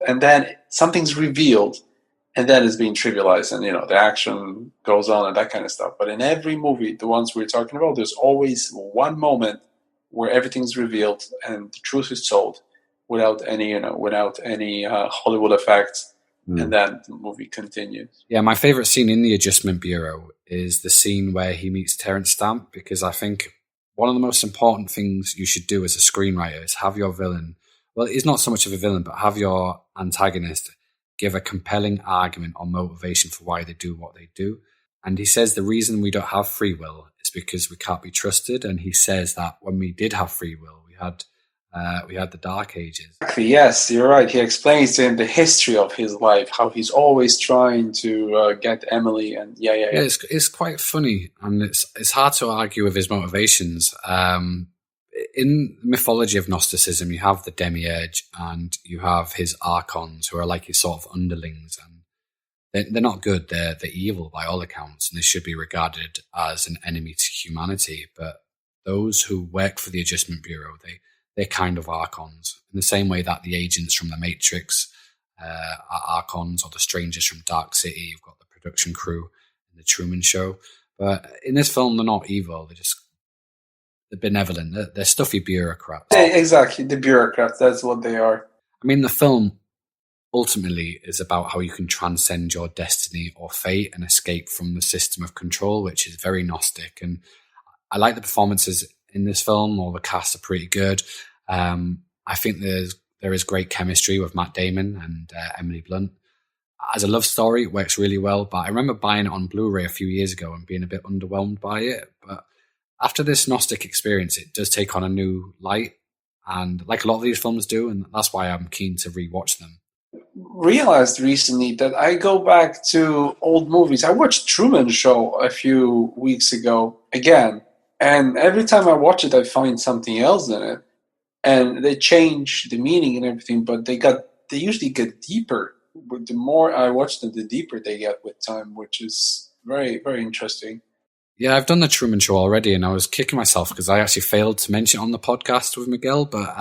and then something's revealed, and then it's being trivialized, and the action goes on and that kind of stuff. But in every movie, the ones we're talking about, there's always one moment where everything's revealed and the truth is told without any Hollywood effects, and then the movie continues. Yeah, my favorite scene in the Adjustment Bureau is the scene where he meets Terence Stamp, because I think one of the most important things you should do as a screenwriter is have your villain, well, he's not so much of a villain, but have your antagonist give a compelling argument or motivation for why they do what they do. And he says the reason we don't have free will is because we can't be trusted. And he says that when we did have free will, we had the Dark Ages. Exactly, yes, you're right. He explains in the history of his life how he's always trying to get Emily, and yeah. It's quite funny, and it's hard to argue with his motivations. In the mythology of Gnosticism, you have the Demiurge and you have his archons, who are like his sort of underlings, and they're not good. They're evil by all accounts, and they should be regarded as an enemy to humanity. But those who work for the Adjustment Bureau, they're kind of archons, in the same way that the agents from the Matrix are archons, or the strangers from Dark City. You've got the production crew in the Truman Show. But in this film, they're not evil. They're benevolent. They're stuffy bureaucrats. Exactly, the bureaucrats. That's what they are. I mean, the film ultimately is about how you can transcend your destiny or fate and escape from the system of control, which is very Gnostic. And I like the performances in this film. All the cast are pretty good. I think there is great chemistry with Matt Damon and Emily Blunt. As a love story, it works really well. But I remember buying it on Blu-ray a few years ago and being a bit underwhelmed by it. But after this Gnostic experience, it does take on a new light, and like a lot of these films do, and that's why I'm keen to rewatch them. Realized recently that I go back to old movies. I watched Truman Show a few weeks ago again, and every time I watch it, I find something else in it, and they change the meaning and everything, but they usually get deeper. But the more I watch them, the deeper they get with time, which is very, very interesting. Yeah, I've done the Truman Show already, and I was kicking myself because I actually failed to mention it on the podcast with Miguel. But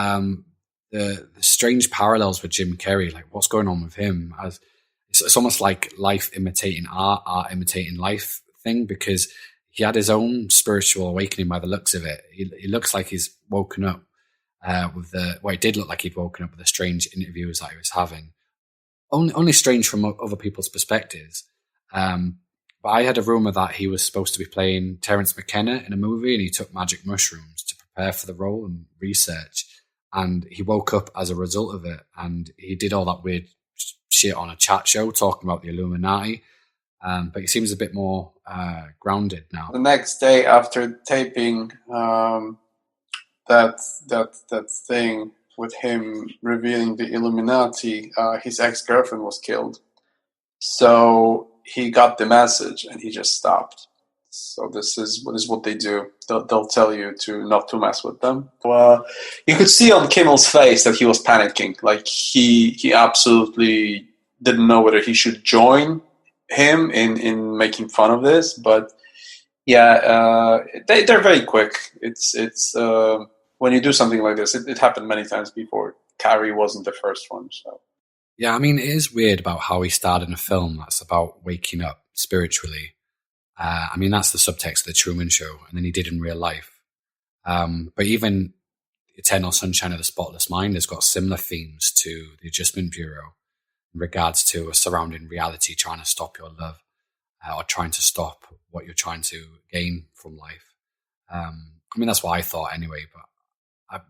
the strange parallels with Jim Carrey, like what's going on with him, it's almost like life imitating art, art imitating life thing, because he had his own spiritual awakening by the looks of it. He looks like he's woken up it did look like he'd woken up with the strange interviews that he was having. Only strange from other people's perspectives. But I had a rumor that he was supposed to be playing Terence McKenna in a movie, and he took magic mushrooms to prepare for the role and research. And he woke up as a result of it, and he did all that weird shit on a chat show talking about the Illuminati. But he seems a bit more grounded now. The next day after taping that thing with him revealing the Illuminati, his ex-girlfriend was killed. So he got the message and he just stopped. So this is what they do. They'll tell you not to mess with them. Well, you could see on Kimmel's face that he was panicking. Like he absolutely didn't know whether he should join him in making fun of this. But yeah, they're very quick. It's when you do something like this, it happened many times before. Carrie wasn't the first one. So. Yeah, I mean, it is weird about how he starred in a film that's about waking up spiritually. I mean, that's the subtext of the Truman Show, and then he did in real life. But even Eternal Sunshine of the Spotless Mind has got similar themes to the Adjustment Bureau in regards to a surrounding reality trying to stop your love or trying to stop what you're trying to gain from life. I mean, that's what I thought anyway, but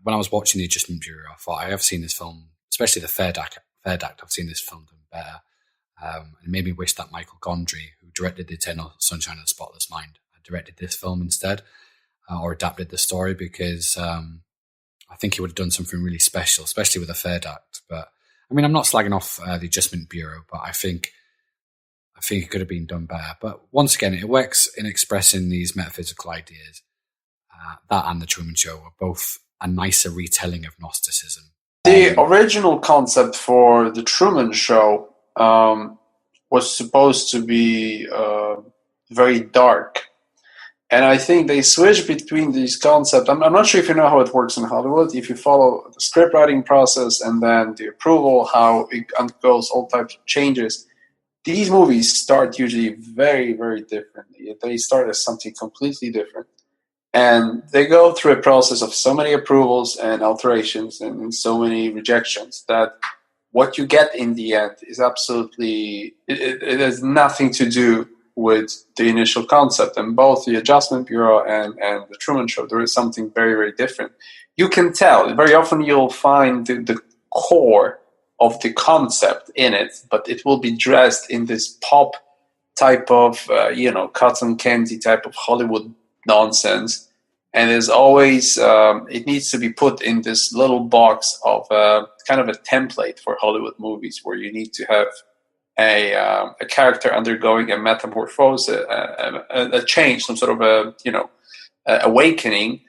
when I was watching the Adjustment Bureau, I thought, I have seen this film, especially the Third Act, I've seen this film done better. And it made me wish that Michael Gondry, who directed The Eternal Sunshine of the Spotless Mind, had directed this film instead, or adapted the story, because I think he would have done something really special, especially with the Third Act. But I mean, I'm not slagging off the Adjustment Bureau, but I think it could have been done better. But once again, it works in expressing these metaphysical ideas. That and The Truman Show are both a nicer retelling of Gnosticism. The original concept for The Truman Show was supposed to be very dark, And I think they switch between these concepts. I'm not sure if you know how it works in Hollywood. If you follow the script writing process and then the approval, how it undergoes all types of changes, these movies start usually very, very differently. They start as something completely different. And they go through a process of so many approvals and alterations and so many rejections that what you get in the end is absolutely, it has nothing to do with the initial concept. And both the Adjustment Bureau and the Truman Show, there is something very, very different. You can tell. Very often you'll find the core of the concept in it, but it will be dressed in this pop type of, cotton candy type of Hollywood nonsense. And there's always, it needs to be put in this little box of kind of a template for Hollywood movies where you need to have a character undergoing a metamorphosis, a change, some sort of awakening.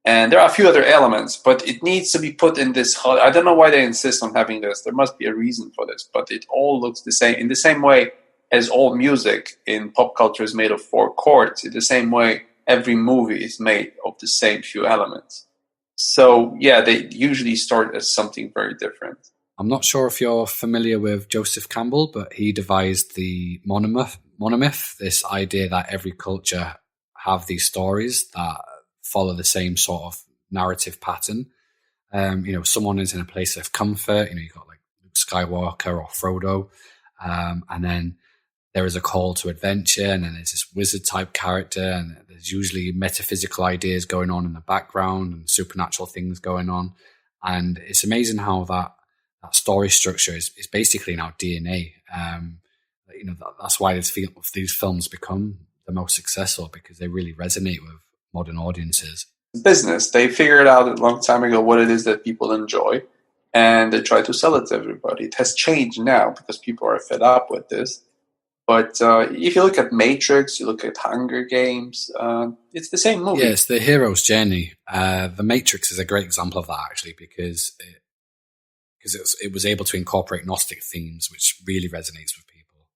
And there are a few other elements, but it needs to be put in this. I don't know why they insist on having this. There must be a reason for this, but it all looks the same. In the same way as all music in pop culture is made of 4 chords, in the same way every movie is made of the same few elements. So, yeah, they usually start as something very different. I'm not sure if you're familiar with Joseph Campbell, but he devised the monomyth, this idea that every culture have these stories that follow the same sort of narrative pattern. Someone is in a place of comfort. You've got like Luke Skywalker or Frodo, and then there is a call to adventure, and then there's this wizard type character, and there's usually metaphysical ideas going on in the background and supernatural things going on. And it's amazing how that story structure is basically in our DNA. That's why these films become the most successful, because they really resonate with modern audiences. Business. They figured out a long time ago what it is that people enjoy, and they try to sell it to everybody. It has changed now because people are fed up with this. But if you look at Matrix, you look at Hunger Games, it's the same movie. Yeah, it's the hero's journey. The Matrix is a great example of that, actually, because it was able to incorporate Gnostic themes, which really resonates with people.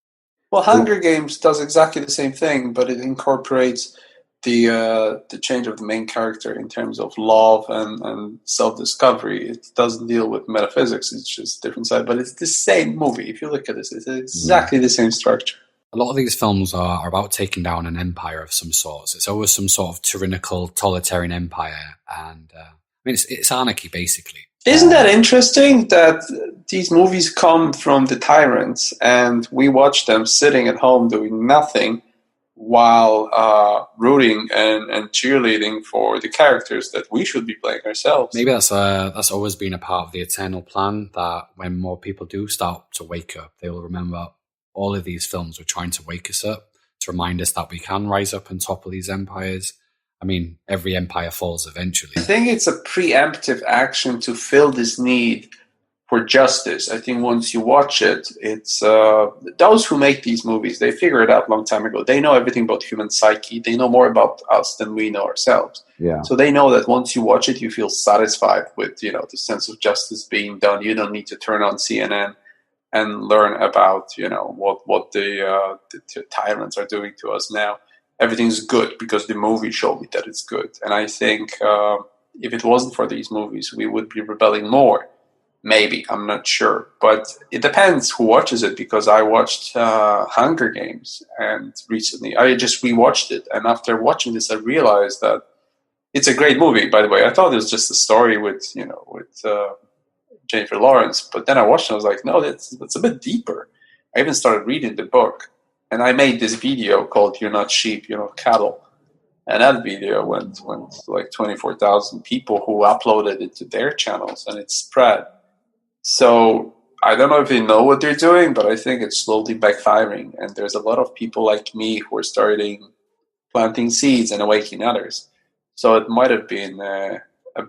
Well, Hunger Games does exactly the same thing, but it incorporates the change of the main character in terms of love and self-discovery. It doesn't deal with metaphysics, it's just a different side, but it's the same movie. If you look at this, it's exactly the same structure. A lot of these films are about taking down an empire of some sort. It's always some sort of tyrannical, totalitarian empire, and it's anarchy, basically. Isn't that interesting that these movies come from the tyrants and we watch them sitting at home doing nothing while rooting and cheerleading for the characters that we should be playing ourselves? Maybe that's always been a part of the eternal plan, that when more people do start to wake up, they will remember all of these films were trying to wake us up, to remind us that we can rise up on top of these empires. I mean, every empire falls eventually. I think it's a preemptive action to fill this need for justice. I think once you watch it, it's those who make these movies, they figure it out a long time ago. They know everything about human psyche. They know more about us than we know ourselves. Yeah. So they know that once you watch it, you feel satisfied with the sense of justice being done. You don't need to turn on CNN and learn about what the tyrants are doing to us now. Everything's good because the movie showed me that it's good. And I think if it wasn't for these movies, we would be rebelling more. Maybe, I'm not sure. But it depends who watches it, because I watched Hunger Games and recently. I just rewatched it. And after watching this, I realized that it's a great movie, by the way. I thought it was just a story with Jennifer Lawrence. But then I watched it and I was like, no, that's a bit deeper. I even started reading the book. And I made this video called "You're Not Sheep, You're Not Cattle." And that video went to like 24,000 people who uploaded it to their channels, and it spread. So I don't know if they know what they're doing, but I think it's slowly backfiring. And there's a lot of people like me who are starting planting seeds and awakening others. So it might have been a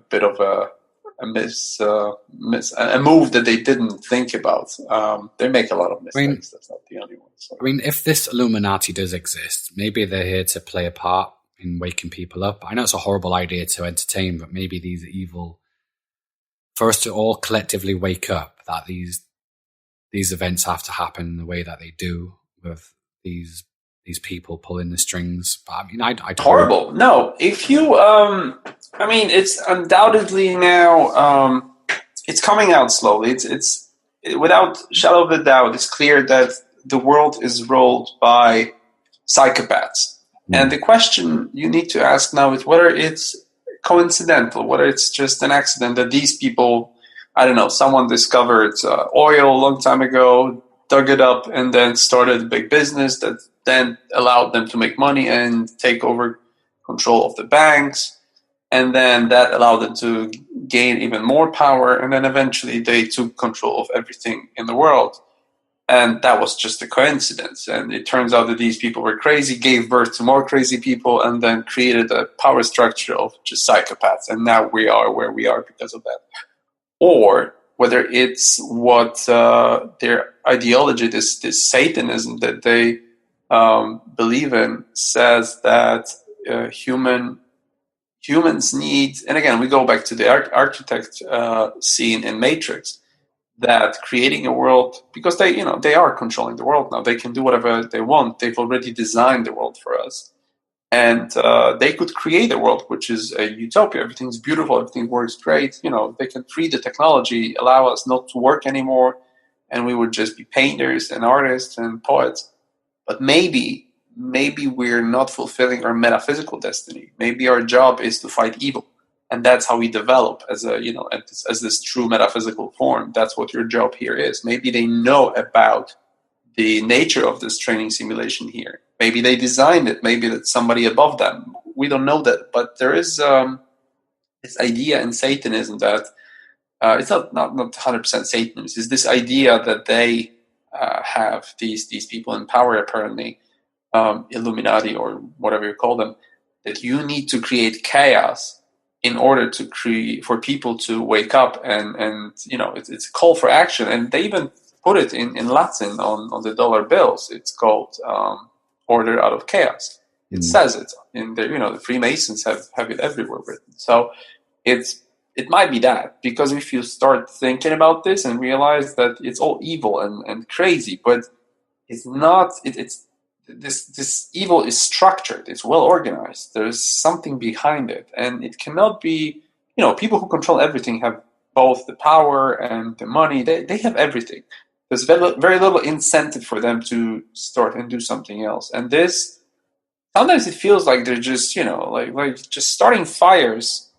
bit of a move that they didn't think about. They make a lot of mistakes. That's not the only one. So. I mean, if this Illuminati does exist, maybe they're here to play a part in waking people up. I know it's a horrible idea to entertain, but maybe these evil, for us to all collectively wake up, that these events have to happen in the way that they do, with these these people pulling the strings. But I mean, I don't horrible. No, if you, I mean, it's undoubtedly now, it's coming out slowly. It's without shadow of a doubt, it's clear that the world is ruled by psychopaths. And the question you need to ask now is whether it's coincidental, whether it's just an accident that these people, I don't know, someone discovered oil a long time ago, dug it up, and then started a big business that then allowed them to make money and take over control of the banks. And then that allowed them to gain even more power. And then eventually they took control of everything in the world. And that was just a coincidence. And it turns out that these people were crazy, gave birth to more crazy people, and then created a power structure of just psychopaths. And now we are where we are because of that. Or whether it's what their ideology, this Satanism that they believe in, says that humans need, and again, we go back to the architect scene in Matrix, that creating a world, because they are controlling the world now. They can do whatever they want. They've already designed the world for us. And they could create a world which is a utopia. Everything's beautiful. Everything works great. They can free the technology, allow us not to work anymore, and we would just be painters and artists and poets. But maybe we're not fulfilling our metaphysical destiny. Maybe our job is to fight evil. And that's how we develop as this true metaphysical form. That's what your job here is. Maybe they know about the nature of this training simulation here. Maybe they designed it. Maybe that's somebody above them. We don't know that. But there is this idea in Satanism that it's not 100% Satanism. It's this idea that they have these people in power, apparently, Illuminati or whatever you call them, that you need to create chaos in order to for people to wake up, and it's a call for action. And they even put it in Latin on the dollar bills. It's called order out of chaos. It says it in there. The Freemasons have it everywhere written. So it might be that, because if you start thinking about this and realize that it's all evil and crazy, but it's not. This evil is structured. It's well organized. There's something behind it, and it cannot be. People who control everything have both the power and the money. They have everything. There's very little incentive for them to start and do something else. And this, sometimes it feels like they're just like just starting fires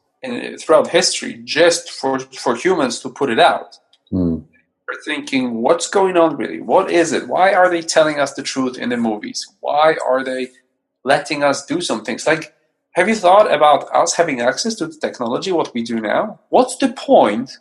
throughout history just for humans to put it out. We're thinking, what's going on really? What is it? Why are they telling us the truth in the movies? Why are they letting us do some things? Like, have you thought about us having access to the technology, what we do now? What's the point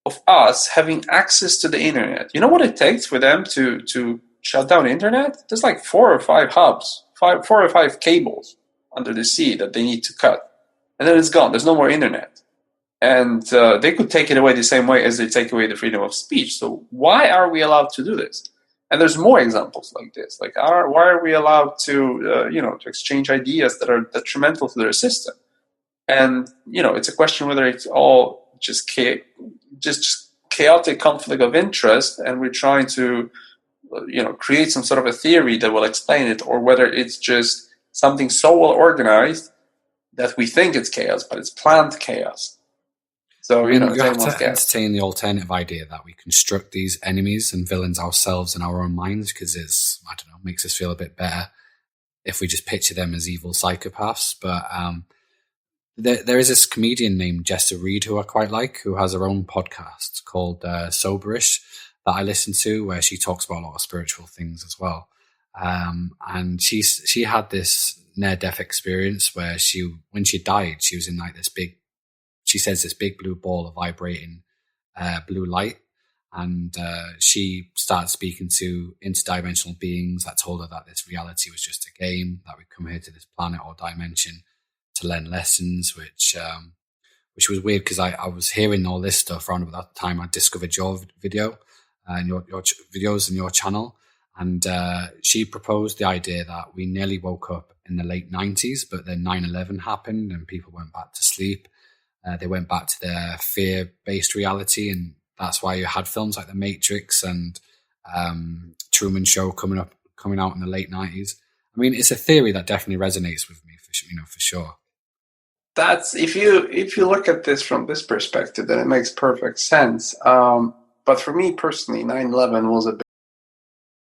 of us having access to the internet? You know what it takes for them to shut down the internet? There's like 4 or 5 hubs, 4 or 5 cables under the sea that they need to cut. And then it's gone. There's no more internet. And they could take it away the same way as they take away the freedom of speech. So why are we allowed to do this? And there's more examples like this. Like, why are we allowed to, to exchange ideas that are detrimental to their system? And it's a question whether it's all just chaotic conflict of interest, and we're trying to, create some sort of a theory that will explain it, or whether it's just something so well organized that we think it's chaos, but it's planned chaos. So, you have to entertain the alternative idea that we construct these enemies and villains ourselves in our own minds, because makes us feel a bit better if we just picture them as evil psychopaths. But there is this comedian named Jessa Reed who I quite like, who has her own podcast called Soberish that I listen to, where she talks about a lot of spiritual things as well. And she had this near-death experience where when she died, she was in like this big blue ball of vibrating blue light, and she started speaking to interdimensional beings that told her that this reality was just a game, that we'd come here to this planet or dimension to learn lessons, which was weird, because I was hearing all this stuff around about that time I discovered your video and your videos and your channel. And she proposed the idea that we nearly woke up in the late 90s, but then 9/11 happened and people went back to sleep. They went back to their fear-based reality, and that's why you had films like The Matrix and Truman Show coming out in the late 90s. I mean, it's a theory that definitely resonates with me, for sure. That's if you look at this from this perspective, then it makes perfect sense. But for me personally, 9/11 was a